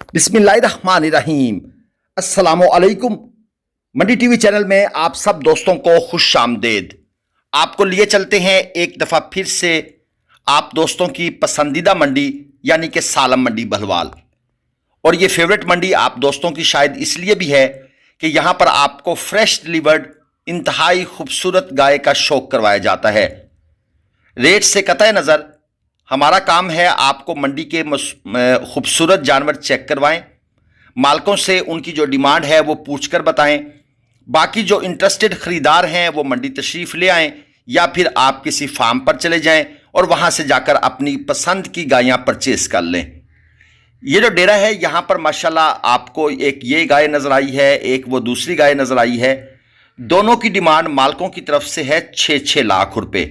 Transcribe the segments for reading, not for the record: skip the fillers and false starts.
बिस्मिल्लाहिर्रहमानिर्रहीम। अस्सलामुअलैकुम। मंडी TV channel में आप सब दोस्तों को खुश आमदेद। आपको लिए चलते हैं एक दफ़ा फिर से आप दोस्तों की पसंदीदा मंडी यानी कि सालम मंडी बहलवाल। और ये फेवरेट मंडी आप दोस्तों की शायद इसलिए भी है कि यहाँ पर आपको फ्रेश डिलीवर्ड इंतहाई खूबसूरत गाय का शौक करवाया जाता है। रेट से कतई नज़र हमारा काम है आपको मंडी के खूबसूरत जानवर चेक करवाएं, मालकों से उनकी जो डिमांड है वो पूछकर बताएं। बाकी जो इंटरेस्टेड ख़रीदार हैं वो मंडी तशरीफ़ ले आएं या फिर आप किसी फार्म पर चले जाएं और वहां से जाकर अपनी पसंद की गायें परचेज़ कर लें। ये जो डेरा है यहाँ पर माशाल्लाह आपको एक ये गाय नज़र आई है, एक वो दूसरी गाय नज़र आई है। दोनों की डिमांड मालकों की तरफ से है 6-6 लाख रुपए।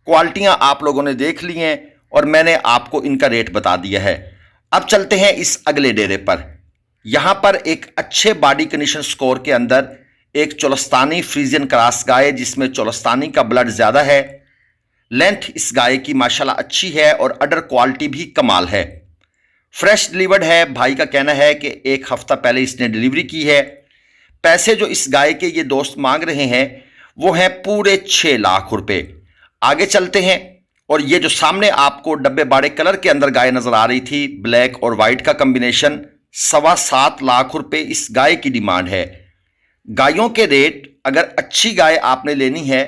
क्वालिटियाँ आप लोगों ने देख ली हैं और मैंने आपको इनका रेट बता दिया है। अब चलते हैं इस अगले डेरे पर। यहां पर एक अच्छे बॉडी कंडीशन स्कोर के अंदर एक चोलस्तानी फ्रीजियन क्रॉस गाय, जिसमें चोलस्तानी का ब्लड ज्यादा है। लेंथ इस गाय की माशाल्लाह अच्छी है और अडर क्वालिटी भी कमाल है। फ्रेश डिलीवर्ड है। भाई का कहना है कि एक हफ्ता पहले इसने डिलीवरी की है। पैसे जो इस गाय के ये दोस्त मांग रहे हैं वो हैं पूरे 6 लाख रुपए। आगे चलते हैं और ये जो सामने आपको डब्बे बाड़े कलर के अंदर गाय नजर आ रही थी, ब्लैक और वाइट का कॉम्बिनेशन, 7.25 लाख रुपए इस गाय की डिमांड है। गायों के रेट अगर अच्छी गाय आपने लेनी है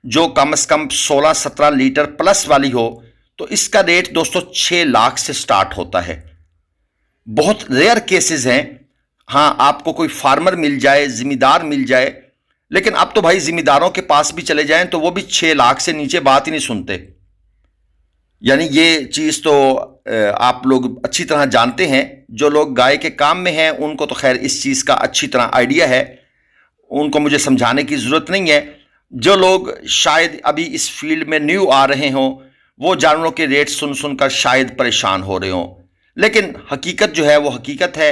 जो कम से कम 16-17 लीटर प्लस वाली हो तो इसका रेट दोस्तों 6 लाख से स्टार्ट होता है। बहुत रेयर केसेस हैं, हाँ आपको कोई फार्मर मिल जाए, जिम्मेदार मिल जाए, लेकिन अब तो भाई जिम्मेदारों के पास भी चले जाएं तो वो भी 6 लाख से नीचे बात ही नहीं सुनते। यानी ये चीज़ तो आप लोग अच्छी तरह जानते हैं। जो लोग गाय के काम में हैं उनको तो खैर इस चीज़ का अच्छी तरह आइडिया है, उनको मुझे समझाने की ज़रूरत नहीं है। जो लोग शायद अभी इस फील्ड में न्यू आ रहे हों वो जानवरों के रेट सुन सुनकर शायद परेशान हो रहे हों, लेकिन हकीकत जो है वो हकीकत है।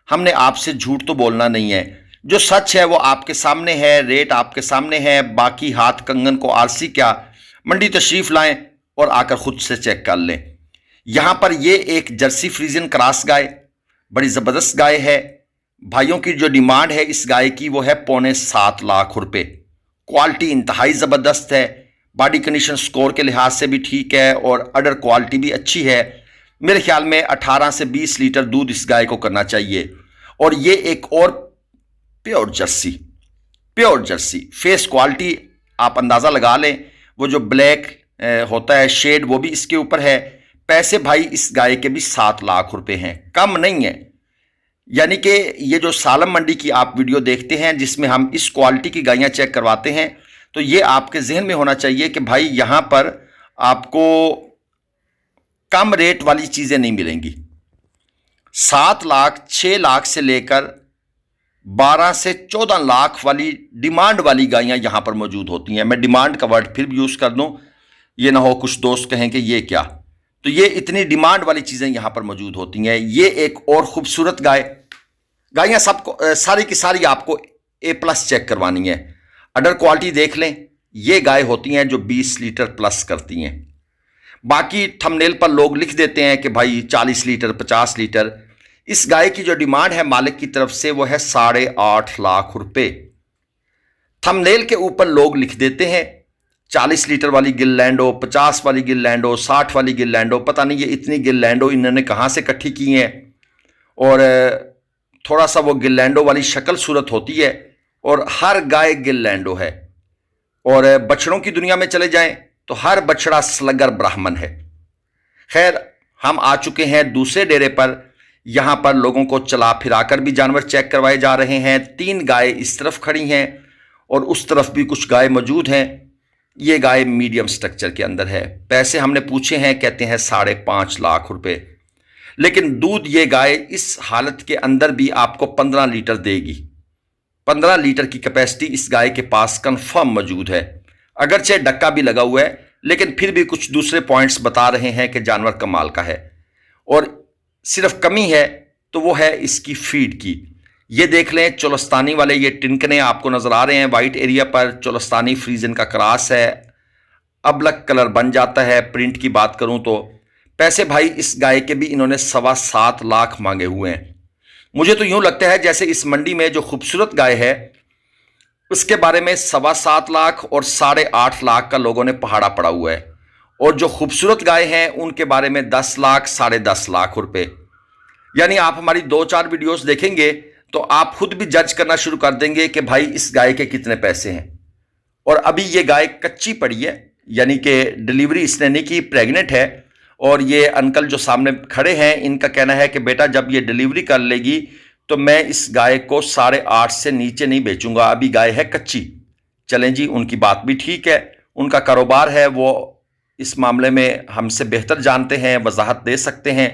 हमने आपसे झूठ तो बोलना नहीं है, जो सच है वो आपके सामने है, रेट आपके सामने है। बाकी हाथ कंगन को आरसी क्या, मंडी तशरीफ़ लाएं और आकर खुद से चेक कर लें। यहां पर ये एक जर्सी फ्रीजियन क्रॉस गाय, बड़ी ज़बरदस्त गाय है। भाइयों की जो डिमांड है इस गाय की वो है 6.25 लाख रुपए। क्वालिटी इंतहाई ज़बरदस्त है, बॉडी कंडीशन स्कोर के लिहाज से भी ठीक है और अडर क्वालिटी भी अच्छी है। मेरे ख्याल में 18 से 20 लीटर दूध इस गाय को करना चाहिए। और ये एक और प्योर जर्सी फेस क्वालिटी आप अंदाज़ा लगा लें, वो जो ब्लैक होता है शेड वो भी इसके ऊपर है। पैसे भाई इस गाय के भी 7 लाख रुपए हैं, कम नहीं है। यानी कि ये जो सालम मंडी की आप वीडियो देखते हैं जिसमें हम इस क्वालिटी की गायें चेक करवाते हैं, तो ये आपके जहन में होना चाहिए कि भाई यहां पर आपको कम रेट वाली चीज़ें नहीं मिलेंगी। 7 लाख 6 लाख से लेकर 12 से 14 लाख वाली डिमांड वाली गायें यहां पर मौजूद होती हैं। मैं डिमांड का वर्ड फिर भी यूज़ कर दूं, ये ना हो कुछ दोस्त कहें कि ये क्या, तो ये इतनी डिमांड वाली चीज़ें यहां पर मौजूद होती हैं। ये एक और खूबसूरत गायें सबको सारी की सारी आपको A+ चेक करवानी है। अडर क्वालिटी देख लें, ये गाय होती हैं जो 20 लीटर प्लस करती हैं। बाकी थंबनेल पर लोग लिख देते हैं कि भाई 40 लीटर 50 लीटर। इस गाय की जो डिमांड है मालिक की तरफ से वो है 8.5 लाख रुपए। थंबनेल के ऊपर लोग लिख देते हैं 40 लीटर वाली गिरलैंडो, 50 वाली गिरलैंडो, 60 वाली गिरलैंडो। पता नहीं ये इतनी गिरलैंडो इन्होंने कहाँ से इकट्ठी की हैं। और थोड़ा सा वो गिरलैंडो वाली शक्ल सूरत होती है और हर गाय गिरलैंडो है। और बछड़ों की दुनिया में चले जाएं तो हर बछड़ा स्लगर ब्राह्मण है। खैर हम आ चुके हैं दूसरे डेरे पर। यहाँ पर लोगों को चला फिराकर भी जानवर चेक करवाए जा रहे हैं। 3 गाय इस तरफ खड़ी हैं और उस तरफ भी कुछ गाय मौजूद हैं। ये गाय मीडियम स्ट्रक्चर के अंदर है। पैसे हमने पूछे हैं, कहते हैं 5.5 लाख रुपए। लेकिन दूध ये गाय इस हालत के अंदर भी आपको 15 लीटर देगी। 15 लीटर की कैपेसिटी इस गाय के पास कंफर्म मौजूद है। अगरचे डक्का भी लगा हुआ है लेकिन फिर भी कुछ दूसरे पॉइंट्स बता रहे हैं कि जानवर कमाल का है। और सिर्फ कमी है तो वो है इसकी फीड की। ये देख लें चोलस्तानी वाले ये टिनकने आपको नज़र आ रहे हैं वाइट एरिया पर। चोलस्तानी फ्रीजन का क्रॉस है, अबलक कलर बन जाता है। प्रिंट की बात करूं तो पैसे भाई इस गाय के भी इन्होंने 7.25 लाख मांगे हुए हैं। मुझे तो यूं लगता है जैसे इस मंडी में जो खूबसूरत गाय है उसके बारे में 7.25 लाख और 8.5 लाख का लोगों ने पहाड़ा पड़ा हुआ है, और जो खूबसूरत गाय हैं उनके बारे में 10 लाख 10.5 लाख रुपए। यानी आप हमारी 2-4 वीडियोस देखेंगे तो आप खुद भी जज करना शुरू कर देंगे कि भाई इस गाय के कितने पैसे हैं। और अभी ये गाय कच्ची पड़ी है, यानी कि डिलीवरी इसने नहीं की, प्रेग्नेंट है। और ये अंकल जो सामने खड़े हैं इनका कहना है कि बेटा जब ये डिलीवरी कर लेगी तो मैं इस गाय को 8.5 से नीचे नहीं बेचूंगा, अभी गाय है कच्ची। चलें जी, उनकी बात भी ठीक है, उनका कारोबार है, वो इस मामले में हमसे बेहतर जानते हैं, वजाहत दे सकते हैं।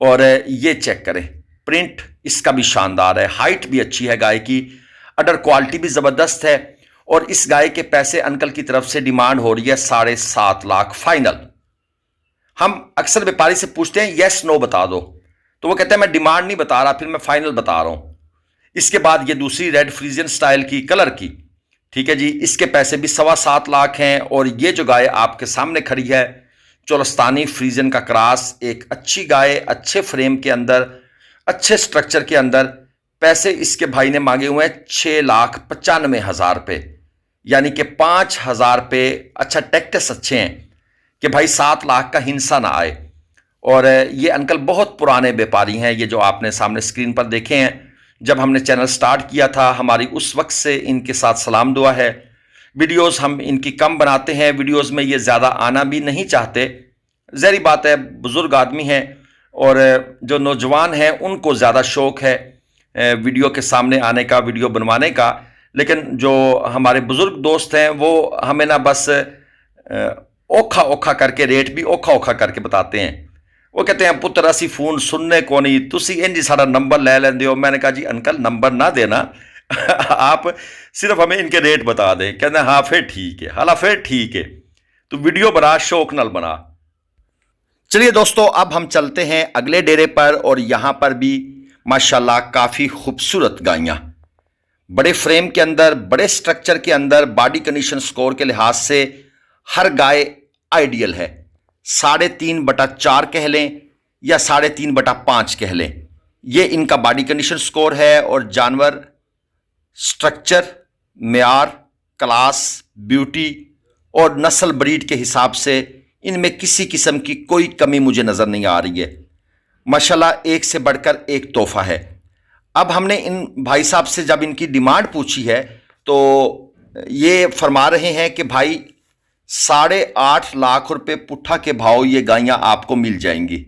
और ये चेक करें, प्रिंट इसका भी शानदार है, हाइट भी अच्छी है गाय की, अडर क्वालिटी भी ज़बरदस्त है। और इस गाय के पैसे अंकल की तरफ से डिमांड हो रही है 7.5 लाख फाइनल। हम अक्सर व्यापारी से पूछते हैं यस नो बता दो, तो वो कहते हैं मैं डिमांड नहीं बता रहा, फिर मैं फाइनल बता रहा हूं। इसके बाद ये दूसरी रेड फ्रीजियन स्टाइल की कलर की, ठीक है जी, इसके पैसे भी 7.25 लाख हैं। और ये जो गाय आपके सामने खड़ी है चोलस्तानी फ्रीजियन का क्रॉस, एक अच्छी गाय, अच्छे फ्रेम के अंदर, अच्छे स्ट्रक्चर के अंदर, पैसे इसके भाई ने मांगे हुए हैं 6,95,000 रुपये, यानी कि 5,000 रुपये। अच्छा, टैक्टिस अच्छे हैं कि भाई 7 लाख का हिंसा ना आए। और ये अंकल बहुत पुराने व्यापारी हैं, ये जो आपने सामने स्क्रीन पर देखे हैं। जब हमने चैनल स्टार्ट किया था हमारी उस वक्त से इनके साथ सलाम दुआ है। वीडियोस हम इनकी कम बनाते हैं, वीडियोस में ये ज़्यादा आना भी नहीं चाहते, ज़हरी बात है, बुज़ुर्ग आदमी हैं। और जो नौजवान हैं उनको ज़्यादा शौक़ है वीडियो के सामने आने का, वीडियो बनवाने का। लेकिन जो हमारे बुज़ुर्ग दोस्त हैं वो हमें ना बस औखा औखा करके, रेट भी औखा औखा करके बताते हैं। वो कहते हैं पुत्र असी फोन सुनने को नहीं, तुसी इंज सारा नंबर ले लेंदे हो। मैंने कहा जी अंकल नंबर ना देना आप सिर्फ हमें इनके रेट बता दें। कहते हैं हाँ फिर ठीक है, हाला फिर ठीक है, तो वीडियो बना, शौक नल बना। चलिए दोस्तों, अब हम चलते हैं अगले डेरे पर, और यहां पर भी माशाल्लाह काफी खूबसूरत गायें, बड़े फ्रेम के अंदर, बड़े स्ट्रक्चर के अंदर, बॉडी कंडीशन स्कोर के लिहाज से हर गाय आइडियल है। 3.5/4 कह लें या 3.5/5 कह लें, ये इनका बॉडी कंडीशन स्कोर है। और जानवर स्ट्रक्चर, म्यार, क्लास, ब्यूटी और नस्ल ब्रीड के हिसाब से इनमें किसी किस्म की कोई कमी मुझे नज़र नहीं आ रही है। माशाल्लाह एक से बढ़कर एक तोहफा है। अब हमने इन भाई साहब से जब इनकी डिमांड पूछी है तो ये फरमा रहे हैं कि भाई 8.5 लाख रुपए पुट्ठा के भाव ये गायें आपको मिल जाएंगी।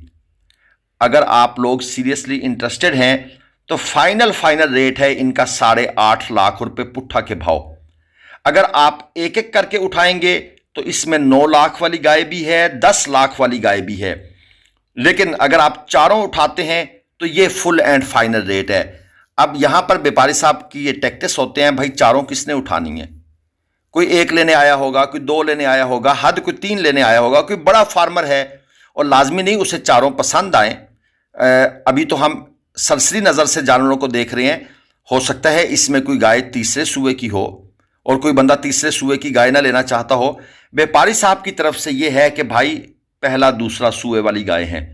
अगर आप लोग सीरियसली इंटरेस्टेड हैं तो फाइनल रेट है इनका 8.5 लाख रुपए पुट्ठा के भाव। अगर आप एक एक करके उठाएंगे तो इसमें 9 लाख वाली गाय भी है, 10 लाख वाली गाय भी है। लेकिन अगर आप चारों उठाते हैं तो ये फुल एंड फाइनल रेट है। अब यहां पर व्यापारी साहब की ये टैक्टिस होते हैं, भाई चारों किसने उठानी है? कोई एक लेने आया होगा, कोई 2 लेने आया होगा, हद कोई 3 लेने आया होगा, कोई बड़ा फार्मर है और लाजमी नहीं उसे चारों पसंद आए। अभी तो हम सरसरी नज़र से जानवरों को देख रहे हैं, हो सकता है इसमें कोई गाय तीसरे सूए की हो और कोई बंदा तीसरे सूए की गाय ना लेना चाहता हो। व्यापारी साहब की तरफ से ये है कि भाई पहला दूसरा सूए वाली गाय हैं।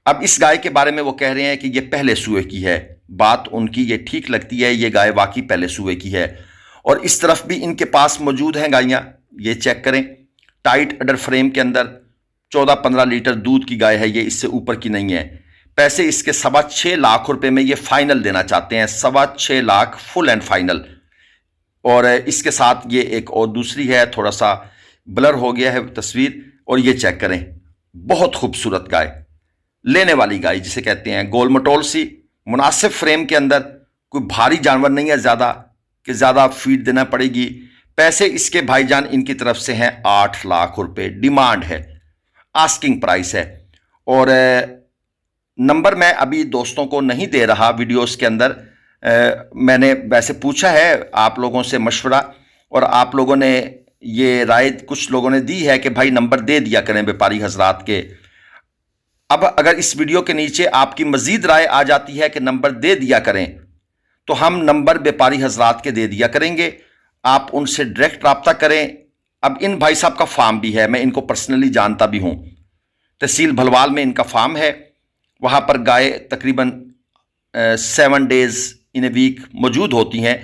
अब इस गाय के बारे में वो कह रहे हैं कि ये पहले सूए की है। बात उनकी ये ठीक लगती है, ये गाय वाकई पहले सूए की है। और इस तरफ भी इनके पास मौजूद हैं गायें, ये चेक करें, टाइट अडर फ्रेम के अंदर 14-15 लीटर दूध की गाय है ये, इससे ऊपर की नहीं है। पैसे इसके 6.25 लाख रुपए में ये फाइनल देना चाहते हैं, 6.25 लाख फुल एंड फाइनल। और इसके साथ ये एक और दूसरी है, थोड़ा सा ब्लर हो गया है तस्वीर, और ये चेक करें, बहुत खूबसूरत गाय, लेने वाली गाय जिसे कहते हैं, गोल मटोल सी, मुनासिब फ्रेम के अंदर, कोई भारी जानवर नहीं है ज़्यादा कि ज़्यादा फीड देना पड़ेगी। पैसे इसके भाईजान इनकी तरफ से हैं 8 लाख रुपए, डिमांड है, आस्किंग प्राइस है। और नंबर मैं अभी दोस्तों को नहीं दे रहा वीडियोस के अंदर, मैंने वैसे पूछा है आप लोगों से मशवरा, और आप लोगों ने ये राय कुछ लोगों ने दी है कि भाई नंबर दे दिया करें व्यापारी हजरात के। अब अगर इस वीडियो के नीचे आपकी मजीद राय आ जाती है कि नंबर दे दिया करें, तो हम नंबर व्यापारी हजरात के दे दिया करेंगे, आप उनसे डायरेक्ट रब्ता करें। अब इन भाई साहब का फार्म भी है, मैं इनको पर्सनली जानता भी हूँ, तहसील भलवाल में इनका फार्म है। वहाँ पर गाय तकरीबन 7 डेज इन ए वीक मौजूद होती हैं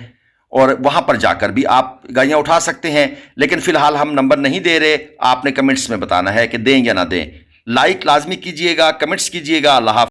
और वहाँ पर जाकर भी आप गायें उठा सकते हैं। लेकिन फ़िलहाल हम नंबर नहीं दे रहे, आपने कमेंट्स में बताना है कि दें या ना दें। लाइक लाजमी कीजिएगा, कमेंट्स कीजिएगा। अल्लाह हाफ़िज़।